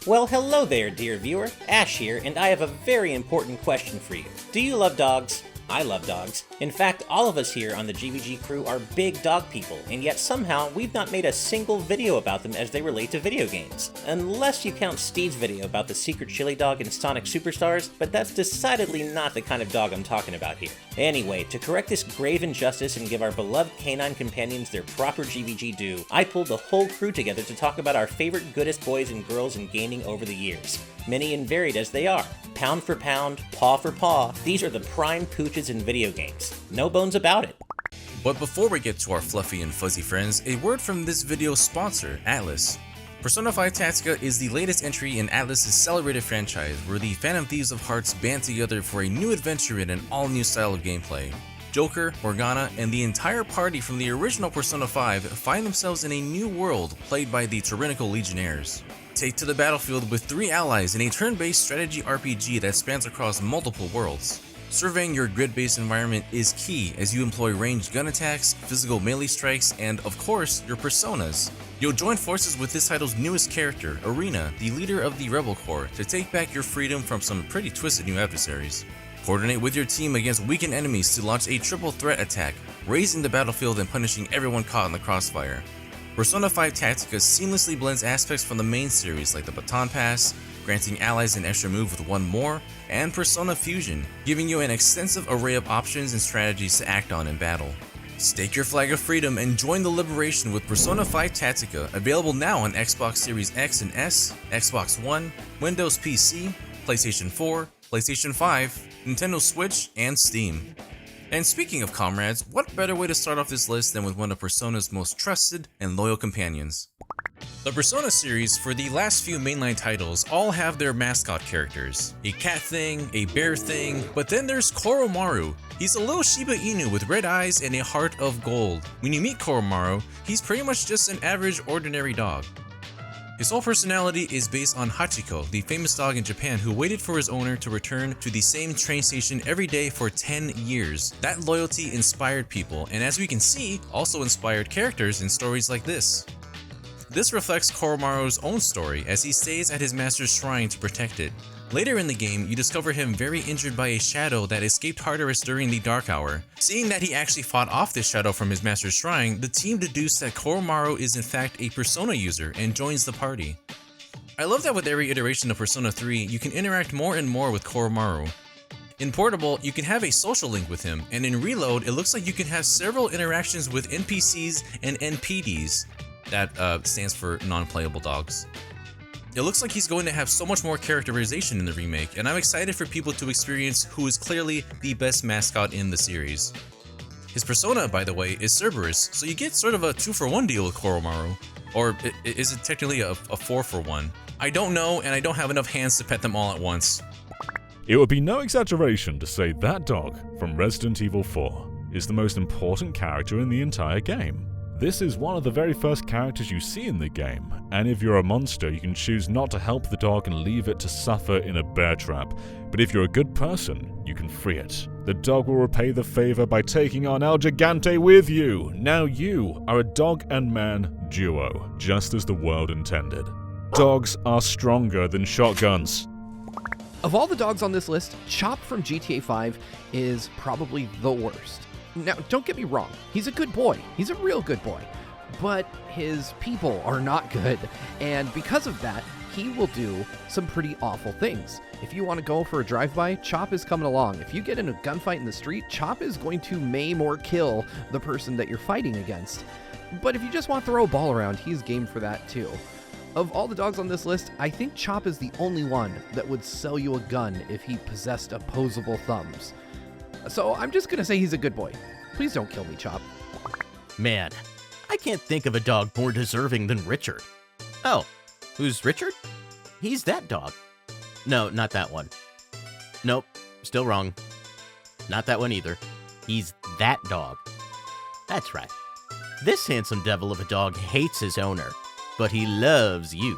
Well, hello there, dear viewer. Ash here, and I have a very important question for you. Do you love dogs? I love dogs. In fact, all of us here on the GVG crew are big dog people, and yet somehow we've not made a single video about them as they relate to video games. Unless you count Steve's video about the secret chili dog in Sonic Superstars, but that's decidedly not the kind of dog I'm talking about here. Anyway, to correct this grave injustice and give our beloved canine companions their proper GVG due, I pulled the whole crew together to talk about our favorite goodest boys and girls in gaming over the years. Many and varied as they are. Pound for pound, paw for paw, these are the prime pooches in video games. No bones about it. But before we get to our fluffy and fuzzy friends, a word from this video's sponsor, Atlus. Persona 5 Tactica is the latest entry in Atlus' celebrated franchise, where the Phantom Thieves of Hearts band together for a new adventure in an all-new style of gameplay. Joker, Morgana, and the entire party from the original Persona 5 find themselves in a new world played by the tyrannical Legionnaires. Take to the battlefield with 3 allies in a turn-based strategy RPG that spans across multiple worlds. Surveying your grid-based environment is key as you employ ranged gun attacks, physical melee strikes, and of course, your personas. You'll join forces with this title's newest character, Arena, the leader of the Rebel Corps, to take back your freedom from some pretty twisted new adversaries. Coordinate with your team against weakened enemies to launch a triple threat attack, raising the battlefield and punishing everyone caught in the crossfire. Persona 5 Tactica seamlessly blends aspects from the main series like the Baton Pass, granting allies an extra move with one more, and Persona Fusion, giving you an extensive array of options and strategies to act on in battle. Stake your flag of freedom and join the liberation with Persona 5 Tactica, available now on Xbox Series X and S, Xbox One, Windows PC, PlayStation 4, PlayStation 5, Nintendo Switch, and Steam. And speaking of comrades, what better way to start off this list than with one of Persona's most trusted and loyal companions? The Persona series, for the last few mainline titles, all have their mascot characters. A cat thing, a bear thing, but then there's Koromaru. He's a little Shiba Inu with red eyes and a heart of gold. When you meet Koromaru, he's pretty much just an average, ordinary dog. His whole personality is based on Hachiko, the famous dog in Japan who waited for his owner to return to the same train station every day for 10 years. That loyalty inspired people, and as we can see, also inspired characters in stories like this. This reflects Koromaru's own story as he stays at his master's shrine to protect it. Later in the game, you discover him very injured by a shadow that escaped Tartarus during the Dark Hour. Seeing that he actually fought off this shadow from his master's shrine, the team deduced that Koromaru is in fact a Persona user and joins the party. I love that with every iteration of Persona 3, you can interact more and more with Koromaru. In Portable, you can have a social link with him, and in Reload, it looks like you can have several interactions with NPCs and NPDs. That stands for non-playable dogs. It looks like he's going to have so much more characterization in the remake, and I'm excited for people to experience who is clearly the best mascot in the series. His persona, by the way, is Cerberus, so you get sort of a 2-for-1 deal with Koromaru. Or is it technically a 4-for-1? I don't know, and I don't have enough hands to pet them all at once. It would be no exaggeration to say that dog from Resident Evil 4 is the most important character in the entire game. This is one of the very first characters you see in the game, and if you're a monster, you can choose not to help the dog and leave it to suffer in a bear trap, but if you're a good person, you can free it. The dog will repay the favor by taking on El Gigante with you. Now you are a dog and man duo, just as the world intended. Dogs are stronger than shotguns. Of all the dogs on this list, Chomp from GTA 5 is probably the worst. Now, don't get me wrong, he's a good boy. He's a real good boy. But his people are not good, and because of that, he will do some pretty awful things. If you want to go for a drive-by, Chomp is coming along. If you get in a gunfight in the street, Chomp is going to maim or kill the person that you're fighting against. But if you just want to throw a ball around, he's game for that too. Of all the dogs on this list, I think Chomp is the only one that would sell you a gun if he possessed opposable thumbs. So I'm just gonna say he's a good boy. Please don't kill me, Chomp. Man, I can't think of a dog more deserving than Richard. Oh, who's Richard? He's that dog. No, not that one. Nope, still wrong. Not that one either. He's that dog. That's right. This handsome devil of a dog hates his owner, but he loves you.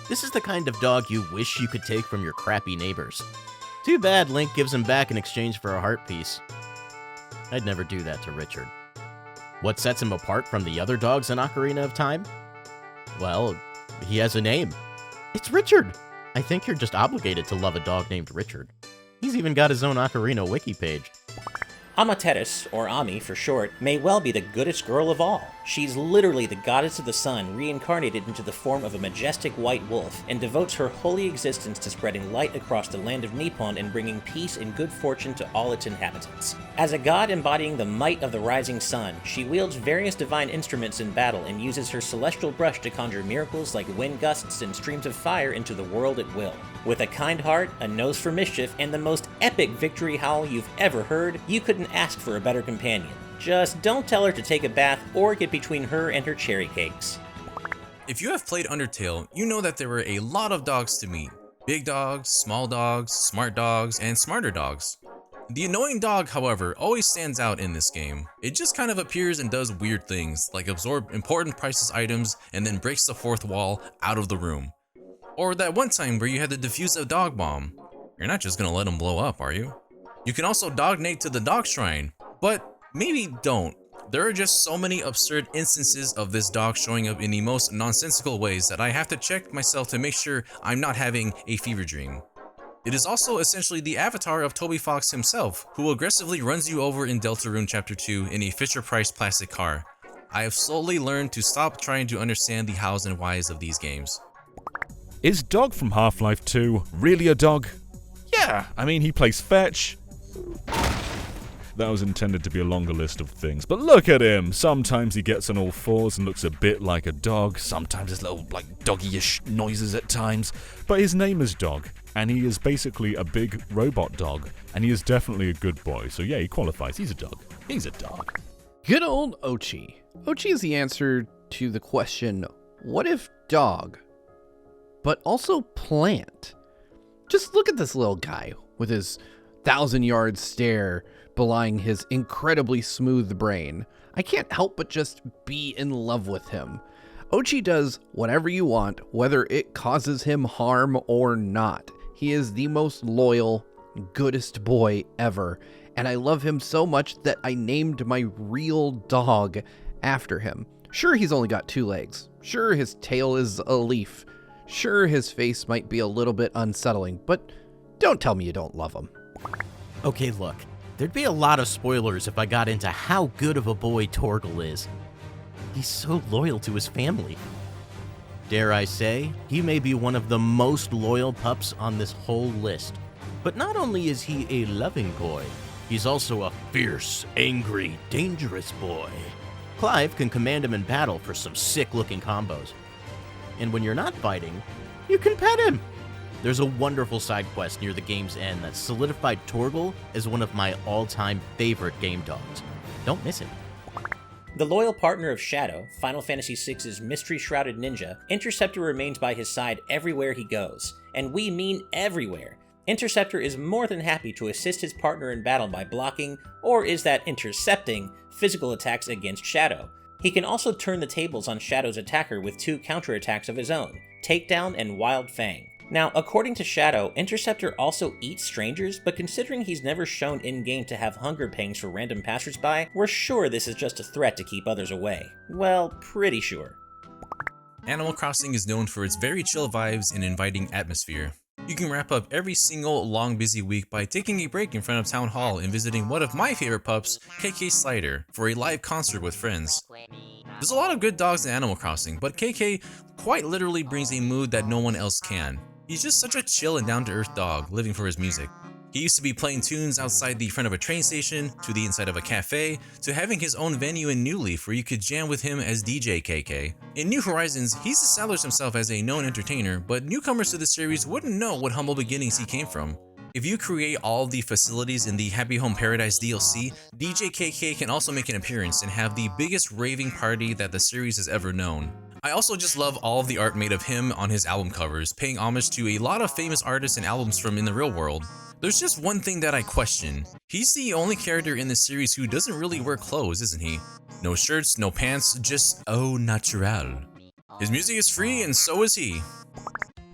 This is the kind of dog you wish you could take from your crappy neighbors. Too bad Link gives him back in exchange for a heart piece. I'd never do that to Richard. What sets him apart from the other dogs in Ocarina of Time? Well, he has a name. It's Richard! I think you're just obligated to love a dog named Richard. He's even got his own Ocarina wiki page. Amaterasu, or Ami for short, may well be the goodest girl of all. She's literally the goddess of the sun reincarnated into the form of a majestic white wolf, and devotes her holy existence to spreading light across the land of Nippon and bringing peace and good fortune to all its inhabitants. As a god embodying the might of the rising sun, she wields various divine instruments in battle and uses her celestial brush to conjure miracles like wind gusts and streams of fire into the world at will. With a kind heart, a nose for mischief, and the most epic victory howl you've ever heard, you couldn't ask for a better companion. Just don't tell her to take a bath or get between her and her cherry cakes. If you have played Undertale, you know that there were a lot of dogs to meet. Big dogs, small dogs, smart dogs, and smarter dogs. The annoying dog, however, always stands out in this game. It just kind of appears and does weird things, like absorb important priceless items and then breaks the fourth wall out of the room. Or that one time where you had to defuse a dog bomb. You're not just gonna let him blow up, are you? You can also dognate to the dog shrine, but maybe don't. There are just so many absurd instances of this dog showing up in the most nonsensical ways that I have to check myself to make sure I'm not having a fever dream. It is also essentially the avatar of Toby Fox himself, who aggressively runs you over in Deltarune Chapter 2 in a Fisher-Price plastic car. I have slowly learned to stop trying to understand the hows and whys of these games. Is Dog from Half-Life 2 really a dog? Yeah, I mean, he plays fetch. That was intended to be a longer list of things, but look at him! Sometimes he gets on all fours and looks a bit like a dog, sometimes there's little, doggy-ish noises at times, but his name is Dog, and he is basically a big robot dog, and he is definitely a good boy, so yeah, he qualifies. He's a dog. He's a dog. Good old Oatchi. Oatchi is the answer to the question, what if dog, but also plant? Just look at this little guy with his 1,000-yard stare belying his incredibly smooth brain. I can't help but just be in love with him. Oatchi does whatever you want, whether it causes him harm or not. He is the most loyal, goodest boy ever, and I love him so much that I named my real dog after him. Sure, he's only got 2 legs. Sure, his tail is a leaf. Sure, his face might be a little bit unsettling, but don't tell me you don't love him. Okay, look, there'd be a lot of spoilers if I got into how good of a boy Torgal is. He's so loyal to his family. Dare I say, he may be one of the most loyal pups on this whole list. But not only is he a loving boy, he's also a fierce, angry, dangerous boy. Clive can command him in battle for some sick-looking combos. And when you're not fighting, you can pet him. There's a wonderful side quest near the game's end that solidified Torgal as one of my all-time favorite game dogs. Don't miss it. The loyal partner of Shadow, Final Fantasy VI's mystery-shrouded ninja, Interceptor remains by his side everywhere he goes. And we mean everywhere. Interceptor is more than happy to assist his partner in battle by blocking, or is that intercepting, physical attacks against Shadow. He can also turn the tables on Shadow's attacker with 2 counterattacks of his own, Takedown and Wild Fang. Now, according to Shadow, Interceptor also eats strangers, but considering he's never shown in-game to have hunger pangs for random passersby, we're sure this is just a threat to keep others away. Well, pretty sure. Animal Crossing is known for its very chill vibes and inviting atmosphere. You can wrap up every single long busy week by taking a break in front of Town Hall and visiting one of my favorite pups, KK Slider, for a live concert with friends. There's a lot of good dogs in Animal Crossing, but KK quite literally brings a mood that no one else can. He's just such a chill and down-to-earth dog, living for his music. He used to be playing tunes outside the front of a train station, to the inside of a cafe, to having his own venue in New Leaf where you could jam with him as DJ KK. In New Horizons, he's established himself as a known entertainer, but newcomers to the series wouldn't know what humble beginnings he came from. If you create all the facilities in the Happy Home Paradise DLC, DJ KK can also make an appearance and have the biggest raving party that the series has ever known. I also just love all of the art made of him on his album covers, paying homage to a lot of famous artists and albums from in the real world. There's just one thing that I question. He's the only character in the series who doesn't really wear clothes, isn't he? No shirts, no pants, just au naturel. His music is free and so is he.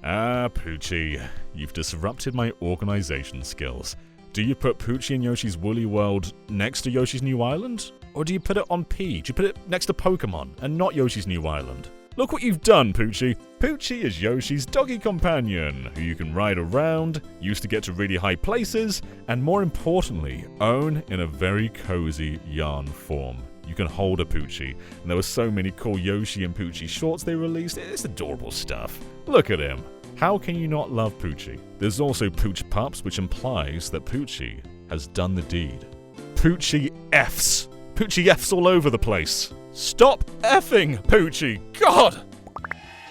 Ah, Poochy, you've disrupted my organization skills. Do you put Poochy in Yoshi's Woolly World next to Yoshi's New Island? Or do you put it on P? Do you put it next to Pokemon and not Yoshi's New Island? Look what you've done, Poochy. Poochy is Yoshi's doggy companion, who you can ride around, use to get to really high places, and more importantly, own in a very cozy yarn form. You can hold a Poochy, and there were so many cool Yoshi and Poochy shorts they released. It's adorable stuff. Look at him. How can you not love Poochy? There's also Poochypups, which implies that Poochy has done the deed. Poochy Fs. Poochy Fs all over the place. Stop effing, Poochy! God!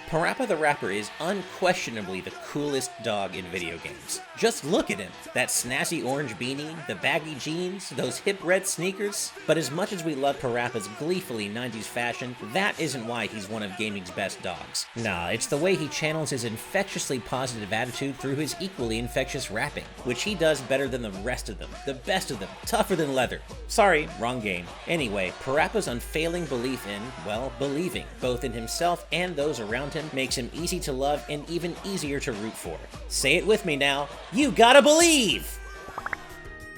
Parappa the Rapper is unquestionably the coolest dog in video games. Just look at him. That snazzy orange beanie, the baggy jeans, those hip red sneakers. But as much as we love Parappa's gleefully 90s fashion, that isn't why he's one of gaming's best dogs. Nah, it's the way he channels his infectiously positive attitude through his equally infectious rapping, which he does better than the rest of them, the best of them, tougher than leather. Sorry, wrong game. Anyway, Parappa's unfailing belief in, well, believing, both in himself and those around him, makes him easy to love and even easier to root for. Say it with me now, you gotta believe!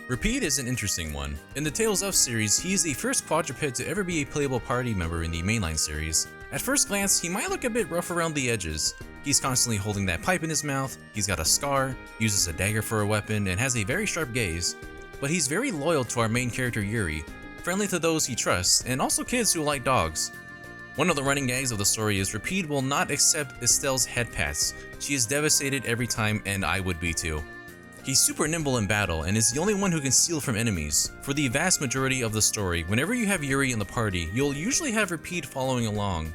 Repede is an interesting one. In the Tales of series, he is the first quadruped to ever be a playable party member in the mainline series. At first glance, he might look a bit rough around the edges. He's constantly holding that pipe in his mouth, he's got a scar, uses a dagger for a weapon, and has a very sharp gaze. But he's very loyal to our main character Yuri, friendly to those he trusts, and also kids who like dogs. One of the running gags of the story is Repede will not accept Estelle's head pats. She is devastated every time, and I would be too. He's super nimble in battle and is the only one who can steal from enemies. For the vast majority of the story, whenever you have Yuri in the party, you'll usually have Repede following along.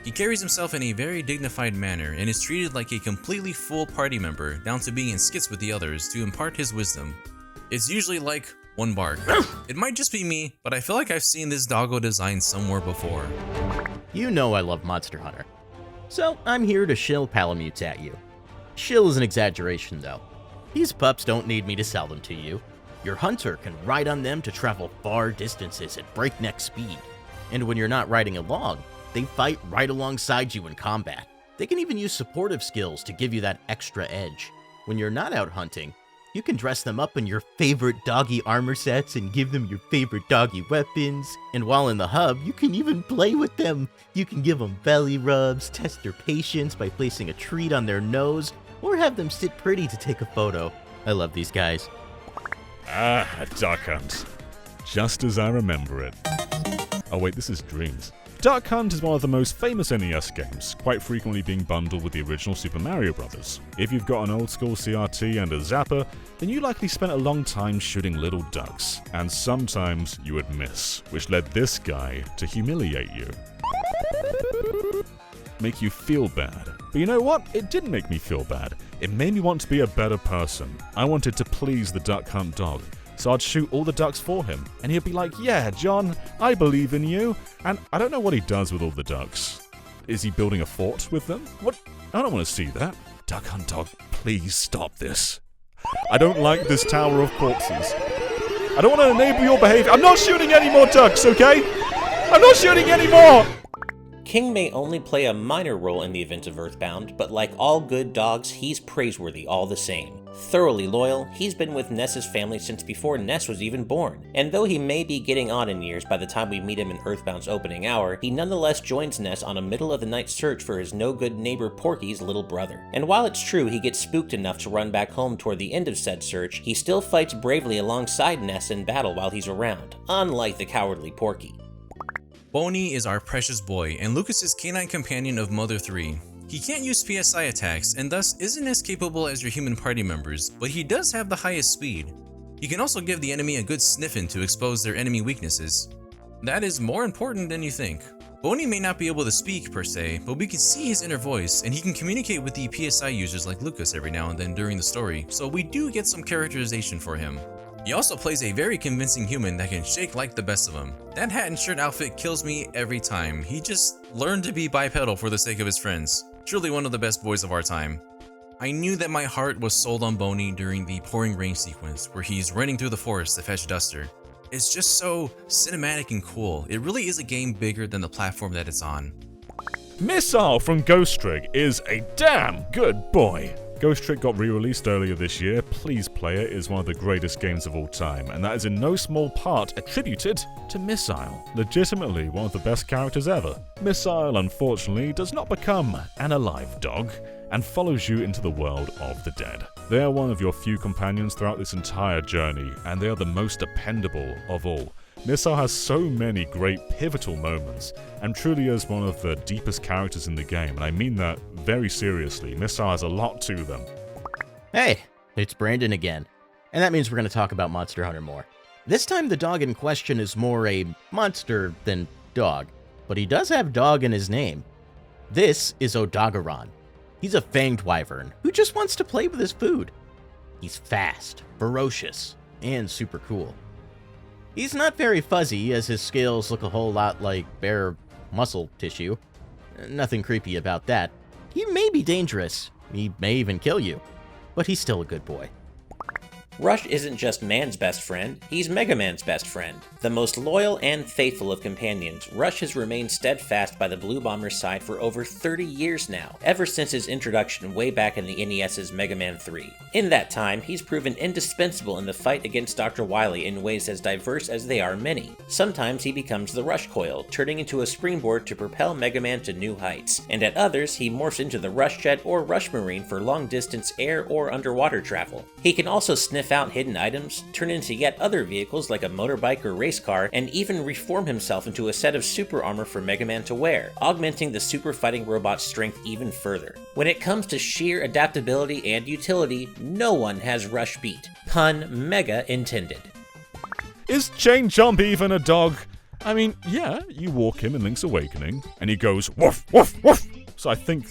He carries himself in a very dignified manner and is treated like a completely full party member, down to being in skits with the others to impart his wisdom. It's usually like one bark. It might just be me, but I feel like I've seen this doggo design somewhere before. You know I love Monster Hunter. So I'm here to shill Palamutes at you. Shill is an exaggeration though. These pups don't need me to sell them to you. Your hunter can ride on them to travel far distances at breakneck speed. And when you're not riding along, they fight right alongside you in combat. They can even use supportive skills to give you that extra edge. When you're not out hunting, you can dress them up in your favorite doggy armor sets and give them your favorite doggy weapons. And while in the hub, you can even play with them. You can give them belly rubs, test their patience by placing a treat on their nose, or have them sit pretty to take a photo. I love these guys. Ah, a Duck Hunt. Just as I remember it. Oh wait, this is Dreams. Duck Hunt is one of the most famous NES games, quite frequently being bundled with the original Super Mario Bros. If you've got an old school CRT and a zapper, then you likely spent a long time shooting little ducks, and sometimes you would miss, which led this guy to humiliate you. Make you feel bad. But you know what? It didn't make me feel bad. It made me want to be a better person. I wanted to please the Duck Hunt dog. So I'd shoot all the ducks for him, and he'd be like, yeah, John, I believe in you. And I don't know what he does with all the ducks. Is he building a fort with them? What? I don't want to see that. Duck Hunt dog, please stop this. I don't like this tower of corpses. I don't want to enable your behavior. I'm not shooting any more ducks, okay? I'm not shooting any more! King may only play a minor role in the event of Earthbound, but like all good dogs, he's praiseworthy all the same. Thoroughly loyal, he's been with Ness's family since before Ness was even born, and though he may be getting on in years by the time we meet him in Earthbound's opening hour, he nonetheless joins Ness on a middle-of-the-night search for his no-good neighbor Porky's little brother. And while it's true he gets spooked enough to run back home toward the end of said search, he still fights bravely alongside Ness in battle while he's around, unlike the cowardly Porky. Boney is our precious boy and Lucas's canine companion of Mother 3. He can't use PSI attacks and thus isn't as capable as your human party members, but he does have the highest speed. He can also give the enemy a good sniffin to expose their enemy weaknesses. That is more important than you think. Boney may not be able to speak per se, but we can see his inner voice and he can communicate with the PSI users like Lucas every now and then during the story, so we do get some characterization for him. He also plays a very convincing human that can shake like the best of them. That hat and shirt outfit kills me every time. He just learned to be bipedal for the sake of his friends. Truly one of the best boys of our time. I knew that my heart was sold on Boney during the pouring rain sequence where he's running through the forest to fetch Duster. It's just so cinematic and cool. It really is a game bigger than the platform that it's on. Missile from Ghost Trick is a damn good boy. Ghost Trick got re-released earlier this year. Please Play It is one of the greatest games of all time, and that is in no small part attributed to Missile. Legitimately one of the best characters ever. Missile, unfortunately, does not become an alive dog, and follows you into the world of the dead. They are one of your few companions throughout this entire journey, and they are the most dependable of all. Missile has so many great pivotal moments, and truly is one of the deepest characters in the game, and I mean that very seriously. Missile has a lot to them. Hey, it's Brandon again, and that means we're going to talk about Monster Hunter more. This time the dog in question is more a monster than dog, but he does have dog in his name. This is Odogaron. He's a fanged wyvern who just wants to play with his food. He's fast, ferocious, and super cool. He's not very fuzzy, as his scales look a whole lot like bare muscle tissue. Nothing creepy about that. He may be dangerous, he may even kill you, but he's still a good boy. Rush isn't just man's best friend, he's Mega Man's best friend. The most loyal and faithful of companions, Rush has remained steadfast by the Blue Bomber's side for over 30 years now, ever since his introduction way back in the NES's Mega Man 3. In that time, he's proven indispensable in the fight against Dr. Wily in ways as diverse as they are many. Sometimes he becomes the Rush Coil, turning into a springboard to propel Mega Man to new heights, and at others he morphs into the Rush Jet or Rush Marine for long-distance air or underwater travel. He can also sniff out hidden items, turn into yet other vehicles like a motorbike or race car, and even reform himself into a set of super armor for Mega Man to wear, augmenting the super fighting robot's strength even further. When it comes to sheer adaptability and utility, no one has Rush beat. Pun mega intended. Is Chain Chomp even a dog? I mean, yeah, you walk him in Link's Awakening, and he goes woof, woof, woof. So I think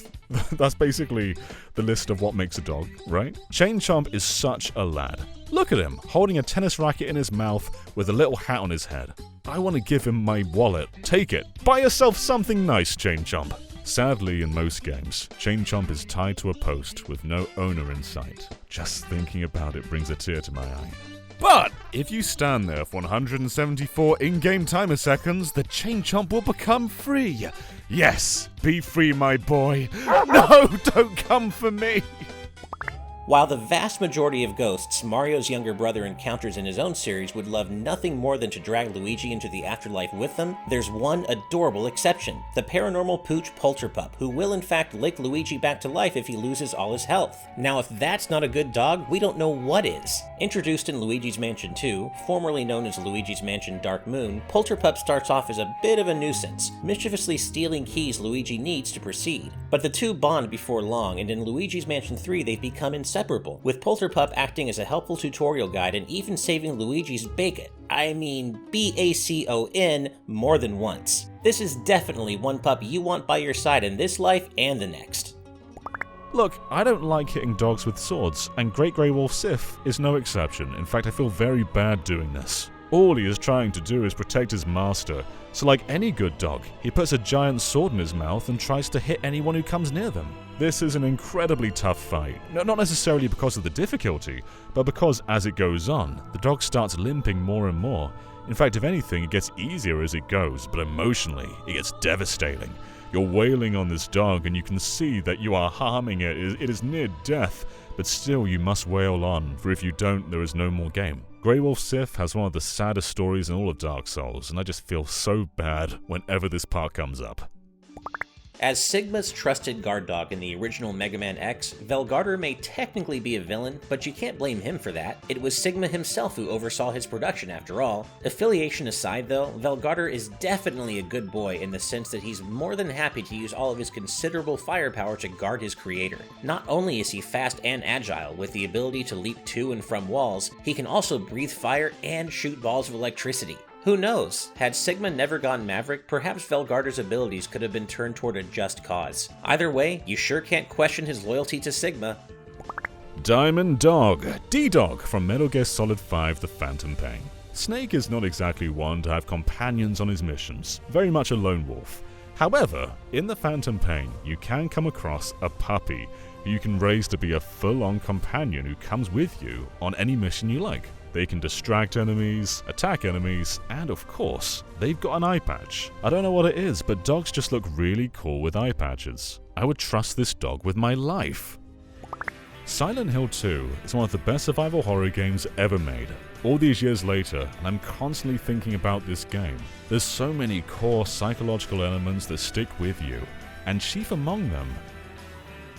that's basically the list of what makes a dog, right? Chain Chomp is such a lad. Look at him, holding a tennis racket in his mouth with a little hat on his head. I want to give him my wallet. Take it. Buy yourself something nice, Chain Chomp. Sadly, in most games, Chain Chomp is tied to a post with no owner in sight. Just thinking about it brings a tear to my eye. But if you stand there for 174 in-game timer seconds, the Chain Chomp will become free. Yes, be free, my boy. No, don't come for me. While the vast majority of ghosts Mario's younger brother encounters in his own series would love nothing more than to drag Luigi into the afterlife with them, there's one adorable exception, the paranormal pooch Polterpup, who will in fact lick Luigi back to life if he loses all his health. Now if that's not a good dog, we don't know what is. Introduced in Luigi's Mansion 2, formerly known as Luigi's Mansion Dark Moon, Polterpup starts off as a bit of a nuisance, mischievously stealing keys Luigi needs to proceed. But the two bond before long, and in Luigi's Mansion 3 they've become inseparable, with Polterpup acting as a helpful tutorial guide and even saving Luigi's bacon, B-A-C-O-N, more than once. This is definitely one pup you want by your side in this life and the next. Look, I don't like hitting dogs with swords, and Great Grey Wolf Sif is no exception. In fact, I feel very bad doing this. All he is trying to do is protect his master, so like any good dog, he puts a giant sword in his mouth and tries to hit anyone who comes near them. This is an incredibly tough fight, not necessarily because of the difficulty, but because as it goes on, the dog starts limping more and more. In fact, if anything, it gets easier as it goes, but emotionally, it gets devastating. You're wailing on this dog and you can see that you are harming it. It is near death, but still you must wail on, for if you don't, there is no more game. Grey Wolf Sif has one of the saddest stories in all of Dark Souls, and I just feel so bad whenever this part comes up. As Sigma's trusted guard dog in the original Mega Man X, Velguarder may technically be a villain, but you can't blame him for that. It was Sigma himself who oversaw his production after all. Affiliation aside though, Velguarder is definitely a good boy in the sense that he's more than happy to use all of his considerable firepower to guard his creator. Not only is he fast and agile, with the ability to leap to and from walls, he can also breathe fire and shoot balls of electricity. Who knows? Had Sigma never gone Maverick, perhaps Velguarder's abilities could have been turned toward a just cause. Either way, you sure can't question his loyalty to Sigma. Diamond Dog, D-Dog from Metal Gear Solid 5 The Phantom Pain. Snake is not exactly one to have companions on his missions, very much a lone wolf. However, in The Phantom Pain, you can come across a puppy who you can raise to be a full-on companion who comes with you on any mission you like. They can distract enemies, attack enemies, and of course, they've got an eye patch. I don't know what it is, but dogs just look really cool with eye patches. I would trust this dog with my life. Silent Hill 2 is one of the best survival horror games ever made. All these years later, and I'm constantly thinking about this game. There's so many core psychological elements that stick with you, and chief among them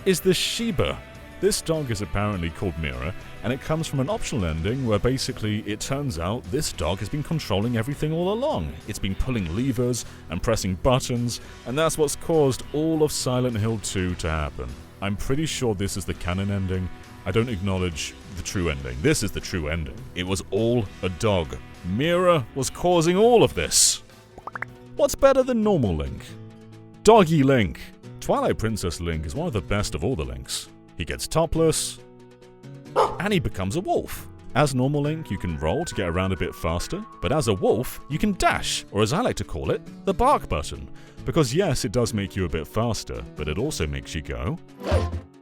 is the Shiba. This dog is apparently called Mira, and it comes from an optional ending where basically it turns out this dog has been controlling everything all along. It's been pulling levers and pressing buttons, and that's what's caused all of Silent Hill 2 to happen. I'm pretty sure this is the canon ending. I don't acknowledge the true ending. This is the true ending. It was all a dog. Mira was causing all of this. What's better than normal Link? Doggy Link. Twilight Princess Link is one of the best of all the Links. He gets topless, and he becomes a wolf. As normal Link, you can roll to get around a bit faster, but as a wolf, you can dash, or as I like to call it, the bark button. Because yes, it does make you a bit faster, but it also makes you go.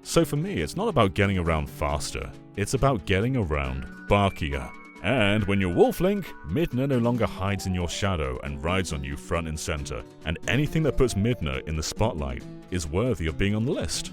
So for me, it's not about getting around faster, it's about getting around barkier. And when you're Wolf Link, Midna no longer hides in your shadow and rides on you front and center, and anything that puts Midna in the spotlight is worthy of being on the list.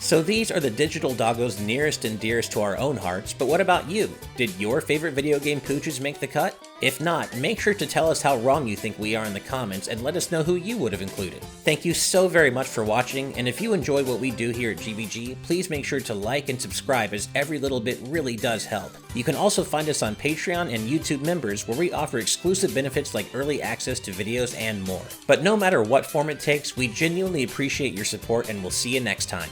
So these are the digital doggos nearest and dearest to our own hearts, but what about you? Did your favorite video game Pooches make the cut? If not, make sure to tell us how wrong you think we are in the comments and let us know who you would have included. Thank you so very much for watching, and if you enjoy what we do here at GVG, please make sure to like and subscribe as every little bit really does help. You can also find us on Patreon and YouTube members where we offer exclusive benefits like early access to videos and more. But no matter what form it takes, we genuinely appreciate your support and we'll see you next time.